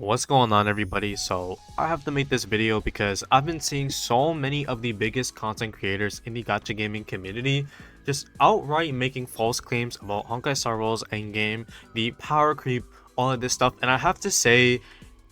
What's going on, everybody? So I have to make this video because I've been seeing so many of the biggest content creators in the gacha gaming community just outright making false claims about Honkai Star Rail's endgame, the power creep, all of this stuff. And I have to say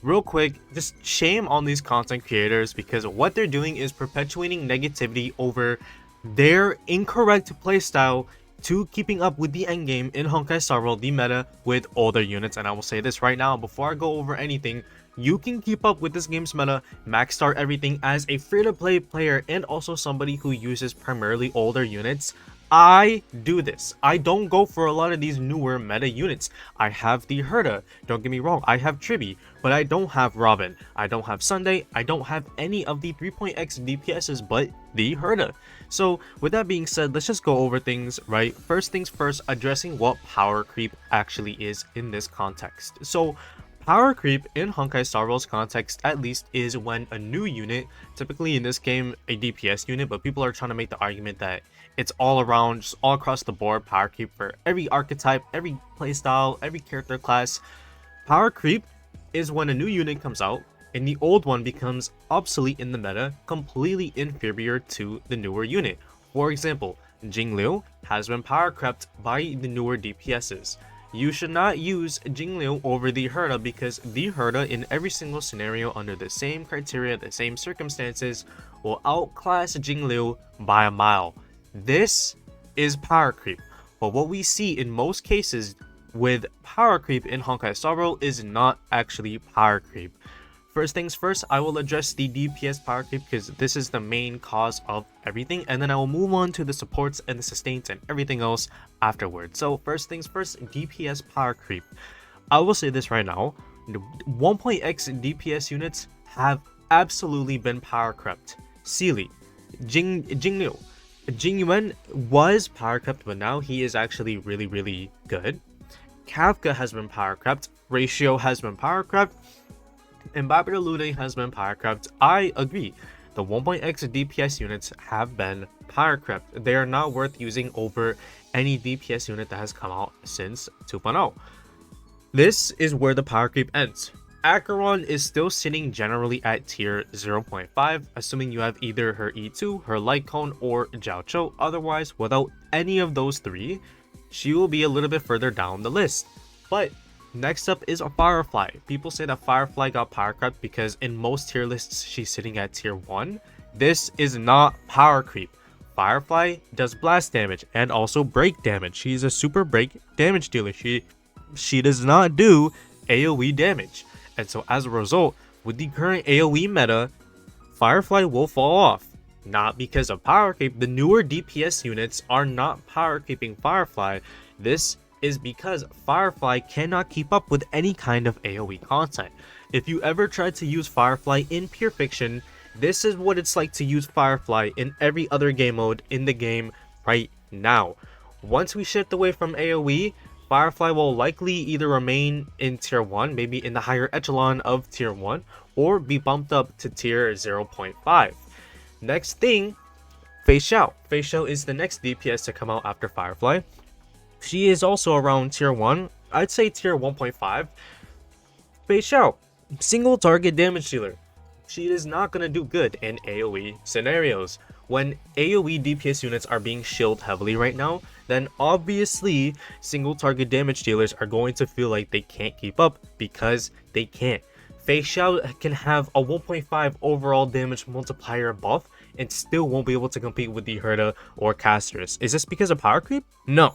real quick, just shame on these content creators because what they're doing is perpetuating negativity over their incorrect playstyle to keeping up with the endgame in Honkai Star Rail, the meta, with older units. And I will say this right now, before I go over anything, you can keep up with this game's meta, max start everything as a free-to-play player and also somebody who uses primarily older units. I do this. I don't go for a lot of these newer meta units. I have the Herda, don't get me wrong, I have Tribi, but I don't have Robin, I don't have Sunday, I don't have any of the 3.x DPSs but the Herda. So with that being said, let's just go over things, right? First things first, addressing what power creep actually is in this context. So power creep in Honkai Star Rail's context at least is when a new unit, typically in this game a DPS unit, but people are trying to make the argument that it's all around, just all across the board power creep for every archetype, every playstyle, every character class. Power creep is when a new unit comes out and the old one becomes obsolete in the meta, completely inferior to the newer unit. For example, Jingliu has been power crept by the newer DPSs. You should not use Jingliu over the Herda because the Herda in every single scenario under the same criteria, the same circumstances, will outclass Jingliu by a mile. This is power creep, but what we see in most cases with power creep in Honkai Star Rail is not actually power creep. First things first, I will address the DPS power creep because this is the main cause of everything, and then I will move on to the supports and the sustains and everything else afterwards. So first things first, DPS power creep. I will say this right now, 1.x DPS units have absolutely been power crept. Sealy, Jingliu, Jingyuan was power crept, but now he is actually really good. Kafka has been power crept, Ratio has been power crept, and Babida Lude has been power crept. I agree. The 1.x DPS units have been power crept. They are not worth using over any DPS unit that has come out since 2.0. This is where the power creep ends. Acheron is still sitting generally at tier 0.5, assuming you have either her E2, her Light Cone, or Jiao Cho. Otherwise, without any of those three, she will be a little bit further down the list. But next up is a Firefly. People say that Firefly got power crept because in most tier lists she's sitting at tier 1. This is not power creep. Firefly does blast damage and also break damage. She's a super break damage dealer. She does not do AoE damage. And so as a result, with the current AoE meta, Firefly will fall off. Not because of power creep. The newer DPS units are not power creeping Firefly. This is because Firefly cannot keep up with any kind of AoE content. If you ever tried to use Firefly in pure fiction, this is what it's like to use Firefly in every other game mode in the game right now. Once we shift away from AoE, Firefly will likely either remain in tier 1, maybe in the higher echelon of tier 1, or be bumped up to tier 0.5. Next thing, Fei Xiao. Fei Xiao is the next DPS to come out after Firefly. She is also around tier 1, I'd say tier 1.5. Fei Xiao, single target damage dealer. She is not going to do good in AoE scenarios. When AoE DPS units are being shielded heavily right now, then obviously single target damage dealers are going to feel like they can't keep up because they can't. Fei Xiao can have a 1.5 overall damage multiplier buff and still won't be able to compete with the Herda or casters. Is this because of power creep? No.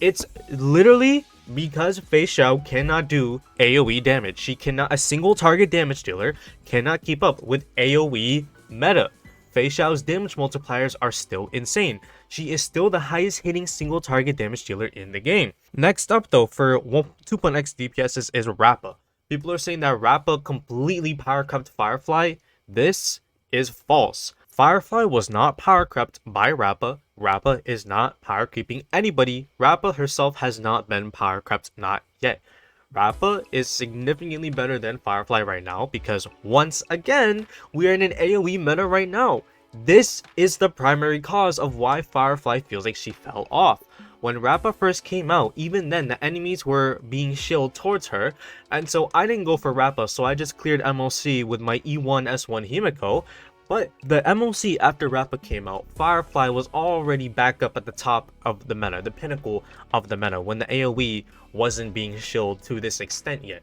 It's literally because Fei Xiao cannot do AoE damage. She cannot, a single target damage dealer cannot keep up with AoE meta. Fei Xiao's damage multipliers are still insane. She is still the highest hitting single target damage dealer in the game. Next up though, for 2.x DPSs is Rappa. People are saying that Rappa completely power crept Firefly. This is false. Firefly was not power crept by Rappa. Rappa is not power creeping anybody. Rappa herself has not been power crept, not yet. Rappa is significantly better than Firefly right now because once again, we are in an AoE meta right now. This is the primary cause of why Firefly feels like she fell off. When Rappa first came out, even then the enemies were being shielded towards her, and so I didn't go for Rappa, so I just cleared MOC with my E1 S1 Himiko. But the MOC after Rappa came out, Firefly was already back up at the top of the meta, the pinnacle of the meta, when the AoE wasn't being shielded to this extent yet.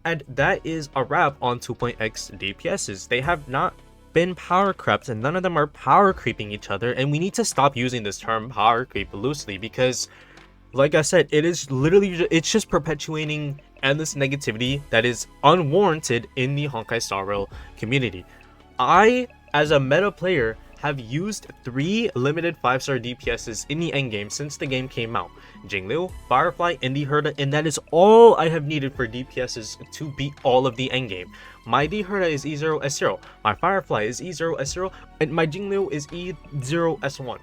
And that is a wrap on 2.x DPSs. They have not been power crept, and none of them are power creeping each other, and we need to stop using this term power creep loosely, because like I said, it is literally, it's just perpetuating endless negativity that is unwarranted in the Honkai Star Rail community. I, as a meta player, have used 3 limited 5-star DPSs in the endgame since the game came out. Jingliu, Firefly, and the Herda, and that is all I have needed for DPSs to beat all of the endgame. My D Herda is E0 S0, my Firefly is E0 S0, and my Jingliu is E0 S1.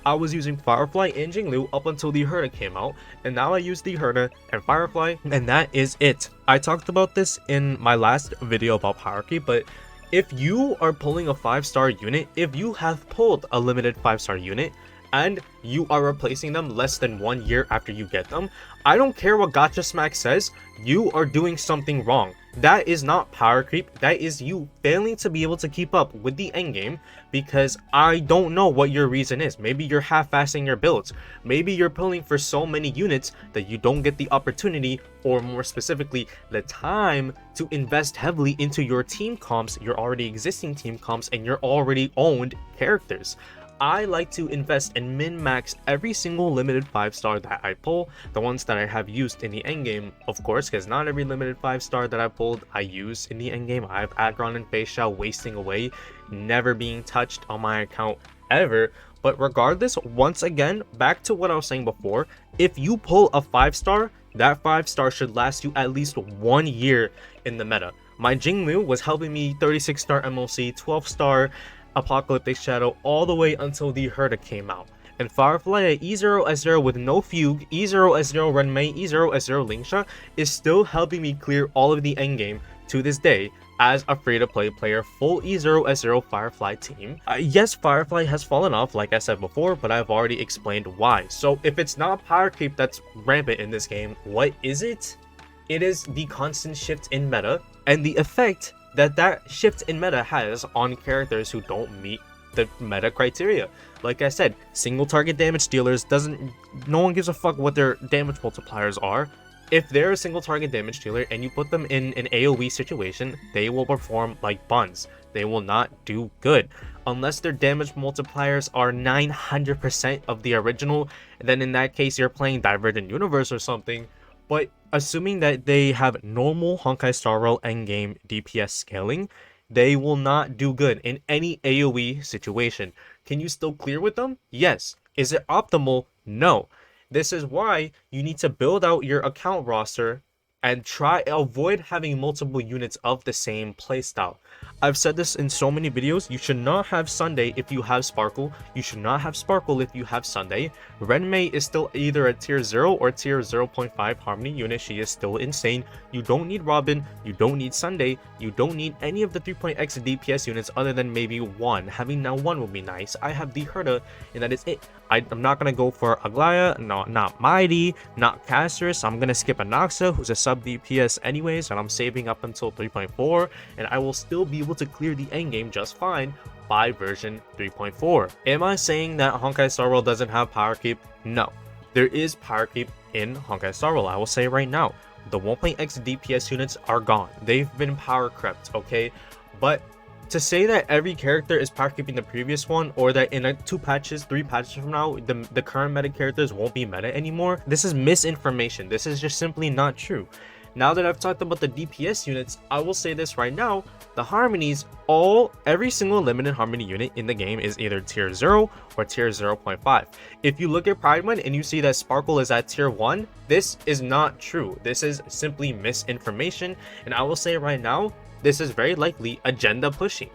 I was using Firefly and Jingliu up until the Herda came out, and now I use the Herda and Firefly, and that is it. I talked about this in my last video about Powercreep, but if you are pulling a 5-star unit, if you have pulled a limited 5-star unit, and you are replacing them less than 1 year after you get them, I don't care what Gacha Smack says, you are doing something wrong. That is not power creep, that is you failing to be able to keep up with the endgame, because I don't know what your reason is. Maybe you're half-assing your builds, maybe you're pulling for so many units that you don't get the opportunity, or more specifically, the time to invest heavily into your team comps, your already existing team comps, and your already owned characters. I like to invest and min-max every single limited 5-star that I pull, the ones that I have used in the endgame, of course, because not every limited 5-star that I pulled I use in the endgame. I have Aggron and Facial wasting away, never being touched on my account ever. But regardless, once again, back to what I was saying before, if you pull a 5-star, that 5-star should last you at least 1 year in the meta. My Jingliu was helping me 36-star MOC, 12-star Apocalyptic Shadow, all the way until the Herda came out. And Firefly at E0 S0 with no Fugue, E0 S0 Renmei, E0 S0 Lingsha is still helping me clear all of the endgame to this day as a free-to-play player, full E0 S0 Firefly team. Yes, Firefly has fallen off, like I said before, but I've already explained why. So if it's not power creep that's rampant in this game, what is it? It is the constant shift in meta and the effect that shift in meta has on characters who don't meet the meta criteria. Like I said, single target damage dealers no one gives a fuck what their damage multipliers are. If they're a single target damage dealer and you put them in an AoE situation, they will perform like buns. They will not do good. Unless their damage multipliers are 900% of the original, then in that case you're playing Divergent Universe or something. But assuming that they have normal Honkai Star Rail endgame DPS scaling, they will not do good in any AoE situation. Can you still clear with them? Yes. Is it optimal? No. This is why you need to build out your account roster and avoid having multiple units of the same playstyle. I've said this in so many videos, you should not have Sunday if you have Sparkle, you should not have Sparkle if you have Sunday. Renmei is still either a tier 0 or tier 0.5 Harmony unit, she is still insane. You don't need Robin, you don't need Sunday, you don't need any of the 3.x DPS units other than maybe one. Having now one would be nice. I have the Herda, and that is it. I'm not going to go for Aglaya, no, not Mighty, not Casterus. I'm going to skip Anoxa, who's a sub DPS anyways, and I'm saving up until 3.4, and I will still be able to clear the endgame just fine by version 3.4. Am I saying that Honkai Star Rail doesn't have power creep? No. There is power creep in Honkai Star Rail, I will say right now. The 1.x DPS units are gone. They've been power crept, okay? But to say that every character is power creeping the previous one, or that in 3 patches from now, the current meta characters won't be meta anymore, this is misinformation. This is just simply not true. Now that I've talked about the DPS units, I will say this right now, the harmonies, every single limited harmony unit in the game is either tier 0 or tier 0.5. If you look at Pridemon and you see that Sparkle is at tier 1, this is not true. This is simply misinformation, and I will say right now, this is very likely agenda pushing.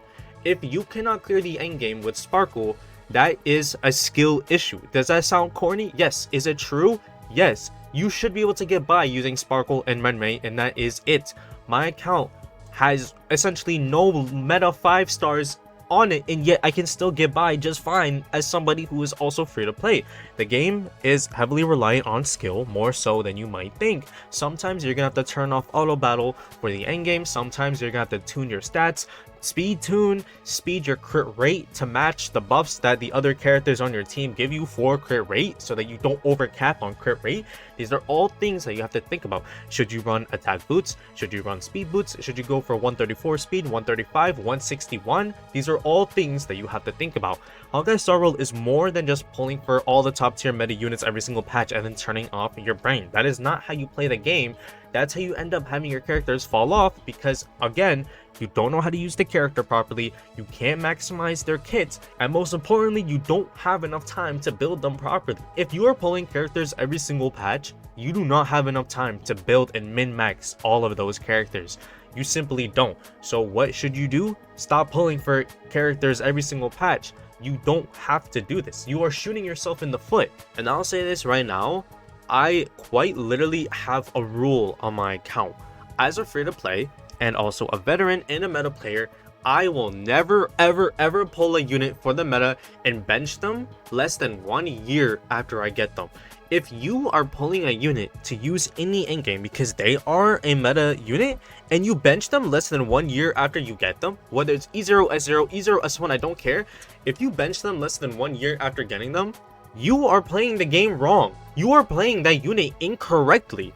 If you cannot clear the endgame with Sparkle, that is a skill issue. Does that sound corny? Yes. Is it true? Yes. You should be able to get by using Sparkle and Renmei, and that is it. My account has essentially no meta 5 stars on it, and yet I can still get by just fine as somebody who is also free to play. The game is heavily reliant on skill, more so than you might think. Sometimes you're gonna have to turn off auto battle for the end game, sometimes you're gonna have to tune your stats, speed your crit rate to match the buffs that the other characters on your team give you for crit rate, so that you don't overcap on crit rate. These are all things that you have to think about. Should you run attack boots? Should you run speed boots? Should you go for 134 speed, 135, 161? These are all things that you have to think about. Honkai Star Rail is more than just pulling for all the top tier meta units every single patch and then turning off your brain. That is not how you play the game. That's how you end up having your characters fall off, because again, you don't know how to use the character properly, you can't maximize their kits, and most importantly, you don't have enough time to build them properly. If you are pulling characters every single patch, you do not have enough time to build and min-max all of those characters. You simply don't. So what should you do? Stop pulling for characters every single patch. You don't have to do this. You are shooting yourself in the foot. And I'll say this right now, I quite literally have a rule on my account. As a free to play and also a veteran and a meta player, I will never ever pull a unit for the meta and bench them less than 1 year after I get them. If you are pulling a unit to use in the endgame because they are a meta unit and you bench them less than 1 year after you get them, whether it's E0, S0, E0, S1, I don't care. If you bench them less than 1 year after getting them, you are playing the game wrong. You are playing that unit incorrectly.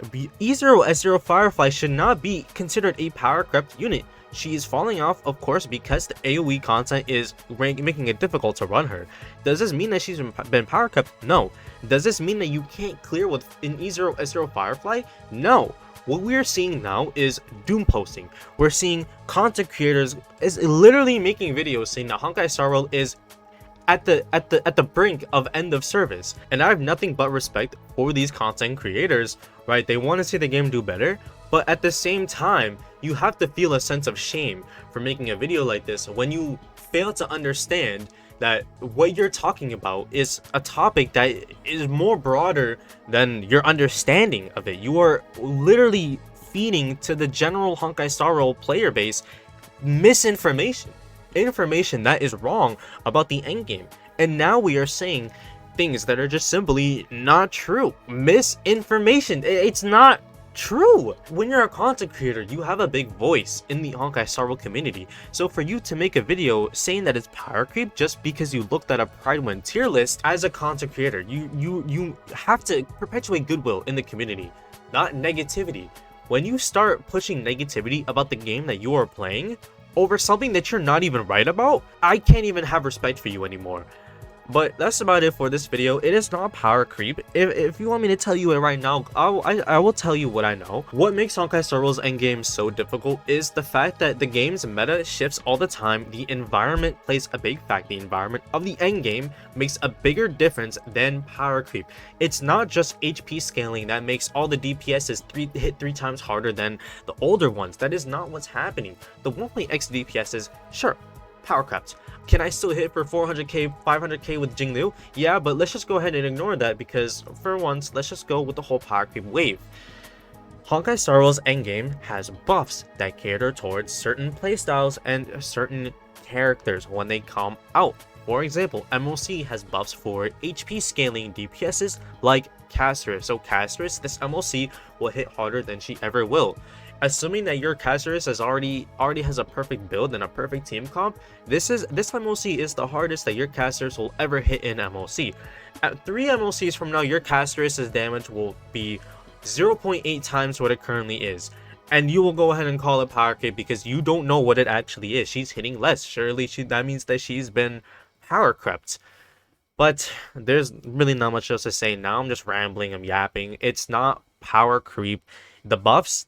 E0 S0 Firefly should not be considered a power crept unit. She is falling off, of course, because the AoE content is making it difficult to run her. Does this mean that she's been power crept? No. Does this mean that you can't clear with an E0 S0 Firefly? No. What we're seeing now is doom posting. We're seeing content creators is literally making videos saying that Honkai Star Rail is at the brink of end of service, and I have nothing but respect for these content creators, right? They want to see the game do better, but at the same time, you have to feel a sense of shame for making a video like this when you fail to understand that what you're talking about is a topic that is more broader than your understanding of it. You are literally feeding to the general Honkai Star Rail player base misinformation. Information that is wrong about the endgame, and now we are saying things that are just simply not true. Misinformation. It's not true. When you're a content creator, you have a big voice in the Honkai Star Rail community, so for you to make a video saying that it's power creep just because you looked at a Pride Win tier list as a content creator, you have to perpetuate goodwill in the community, not negativity. When you start pushing negativity about the game that you are playing over something that you're not even right about, I can't even have respect for you anymore. But that's about it for this video. It is not power creep. If you want me to tell you it right now, I will tell you what I know. What makes Honkai Star Rail's endgame so difficult is the fact that the game's meta shifts all the time. The environment plays a big fact. The environment of the endgame makes a bigger difference than power creep. It's not just HP scaling that makes all the DPSs hit 3 times harder than the older ones. That is not what's happening. The 1.x DPSs, sure, power crept. Can I still hit for 400k, 500k with Jinglu? Yeah, but let's just go ahead and ignore that, because for once, let's just go with the whole power creep wave. Honkai Star Rail's endgame has buffs that cater towards certain playstyles and certain characters when they come out. For example, MOC has buffs for HP scaling DPSs like Casterus. So Casterus, this MOC will hit harder than she ever will. Assuming that your Casterus already has a perfect build and a perfect team comp, this MOC is the hardest that your Casterus will ever hit in MOC. At 3 MOCs from now, your Casterus' damage will be 0.8 times what it currently is. And you will go ahead and call it power creep because you don't know what it actually is. She's hitting less. Surely that means that she's been power crept. But there's really not much else to say now. I'm just rambling, I'm yapping. It's not power creep. The buffs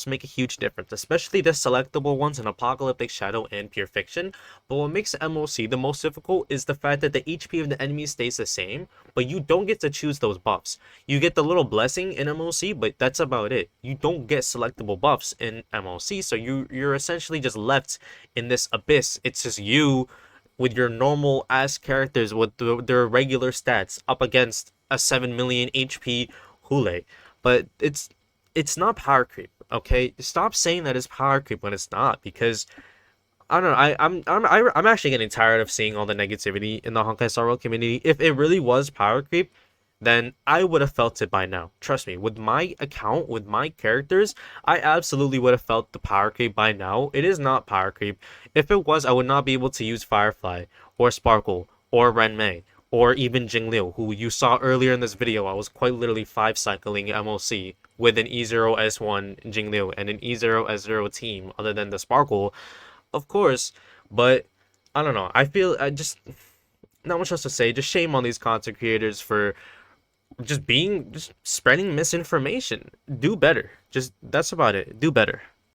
make a huge difference, especially the selectable ones in Apocalyptic Shadow and Pure Fiction. But what makes MOC the most difficult is the fact that the HP of the enemy stays the same, but you don't get to choose those buffs. You get the little blessing in MOC, but that's about it. You don't get selectable buffs in MOC, so you're essentially just left in this abyss. It's just you with your normal ass characters with their regular stats up against a 7 million HP Hule. But it's not power creep, okay? Stop saying that it's power creep when it's not, because I don't know. I'm actually getting tired of seeing all the negativity in the Honkai Star Rail community. If it really was power creep, then I would have felt it by now. Trust me, with my account, with my characters, I absolutely would have felt the power creep by now. It is not power creep. If it was, I would not be able to use Firefly or Sparkle or Renmei or even Jingliu, who you saw earlier in this video. I was quite literally 5 cycling MOC with an E0S1 Jingliu and an E0S0 team other than the Sparkle, of course, but I don't know. I feel I just not much else to say. Just shame on these content creators for just spreading misinformation. Do better. Just that's about it. Do better.